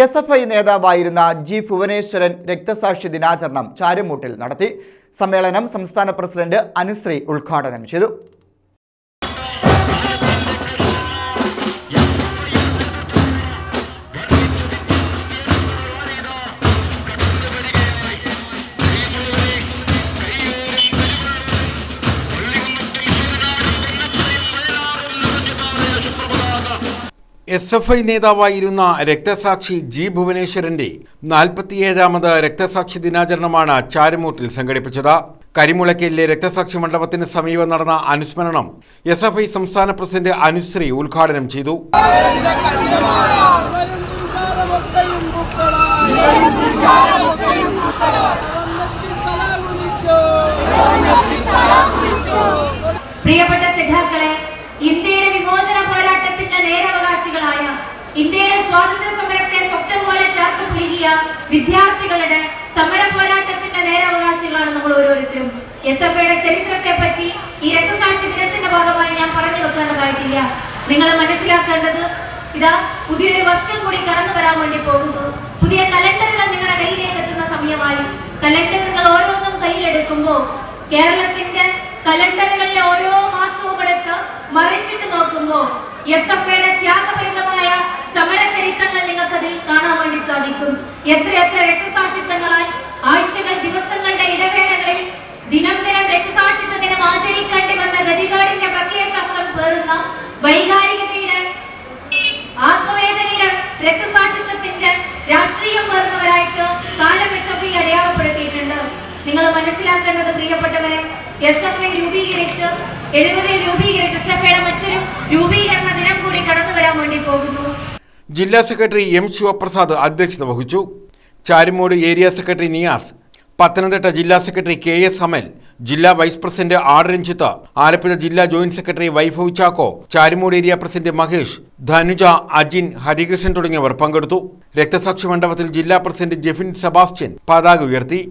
SFI നേതാവായിരുന്ന G Bhuvaneswaran രക്തസാക്ഷി ദിനാചരണം ചാരുമൂട്ടിൽ നടത്തി. സമ്മേളനം സംസ്ഥാന പ്രസിഡന്റ് അനുശ്രീ ഉദ്ഘാടനം ചെയ്തു. SFI നേതാവായിരുന്ന രക്തസാക്ഷി ജി ഭുവനേശ്വരന്റെ 47ാമത് രക്തസാക്ഷി ദിനാചരണമാണ് ചാരുമൂട്ടിൽ സംഘടിപ്പിച്ചത്. കരിമുളയ്ക്കലിലെ രക്തസാക്ഷി മണ്ഡപത്തിന് സമീപം നടന്ന അനുസ്മരണം SFI സംസ്ഥാന പ്രസിഡന്റ് അനുശ്രീ ഉദ്ഘാടനം ചെയ്തു. പ്രിയപ്പെട്ട സഖാക്കളെ, ഇന്ത്യയുടെ വിമോചന പോരാട്ടത്തിന്റെ നേരവകാശികളായ, ഇന്ത്യയുടെ സ്വാതന്ത്ര്യ സമരത്തെ സ്വപ്നം പോലെ ചേർത്ത് പുലുകിയ വിദ്യാർത്ഥികളുടെ സമര പോരാട്ടത്തിന്റെ നേരവകാശികളാണ് നമ്മൾ ഓരോരുത്തരും. SFIയുടെ ചരിത്രത്തെ പറ്റി ഈ രക്തസാക്ഷി ദിനത്തിന്റെ ഭാഗമായി ഞാൻ പറഞ്ഞു വെക്കേണ്ടതായിട്ടില്ല. നിങ്ങൾ മനസ്സിലാക്കേണ്ടത് ഇതാ പുതിയൊരു വർഷം കൂടി കടന്നു വരാൻ വേണ്ടി പോകുന്നു. പുതിയ കലണ്ടറുകൾ നിങ്ങളുടെ കയ്യിലേക്ക് എത്തുന്ന സമയമായി. കലണ്ടറുകൾ ഓരോന്നും കയ്യിലെടുക്കുമ്പോൾ കേരളത്തിന്റെ കലണ്ടറുകളിലെ ഓരോ മാസവും എടുത്ത് മറിച്ചിട്ട് നോക്കുമ്പോൾ SFIയുടെ ത്യാഗപരിതമായ സമര ചരിത്രങ്ങൾ നിങ്ങൾക്ക് അതിൽ കാണാൻ വേണ്ടി സാധിക്കും. എത്രയെത്ര രക്തസാക്ഷിത്വങ്ങളായി ആഴ്ചകൾ, ദിവസങ്ങളുടെ ഇടവേളകളിൽ ദിനം രക്തസാക്ഷിത്വ ദിനം ആചരിക്കേണ്ടി വന്ന ഗതികാടിന്റെ പ്രത്യയശാസ്ത്രം പേറുന്ന വൈകാരികതയുടെ, ആത്മവേദനയുടെ, രക്തസാക്ഷിത്വത്തിന്റെ രാഷ്ട്രീയം പേർന്നവരായിട്ട് കാലം SFI അടയാളപ്പെടുത്തിയിട്ടുണ്ട്. നിങ്ങൾ മനസ്സിലാക്കേണ്ടത് പ്രിയപ്പെട്ടവരെ, SFI രൂപീകരിച്ച് 70-ൽ രൂപീകരിച്ച SFIയുടെ മറ്റൊരു രൂപീകരണ ദിനം കൂടി കടന്നു വരാൻ വേണ്ടി പോകുന്നു. ജില്ലാ സെക്രട്ടറി M ശിവപ്രസാദ് അധ്യക്ഷത വഹിച്ചു. ചാരുമൂട് ഏരിയ സെക്രട്ടറി നിയാസ്, പത്തനംതിട്ട ജില്ലാ സെക്രട്ടറി KS അമൽ, ജില്ലാ vice president R Ranjith, Alappuzha ജില്ലാ joint secretary Vaibhav Chacko, Charummood area president Mahesh, Dhanuja, Ajin, Harikrishnan തുടങ്ങിയവർ പങ്കെടുത്തു. രക്തസാക്ഷി മണ്ഡപത്തിൽ ജില്ലാ പ്രസിഡന്റ് ജെഫിൻ സെബാസ്റ്റ്യൻ പതാക ഉയർത്തി.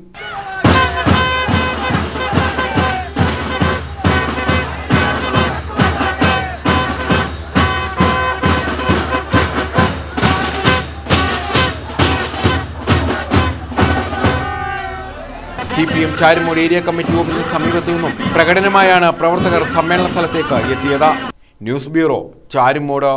CPM ചാരുമൂട് ഏരിയ കമ്മിറ്റി ഓഫീസിന് സമീപത്തു നിന്നും പ്രകടനമായാണ് പ്രവർത്തകർ സമ്മേളന സ്ഥലത്തേക്ക് എത്തിയത്. News bureau, Charummood.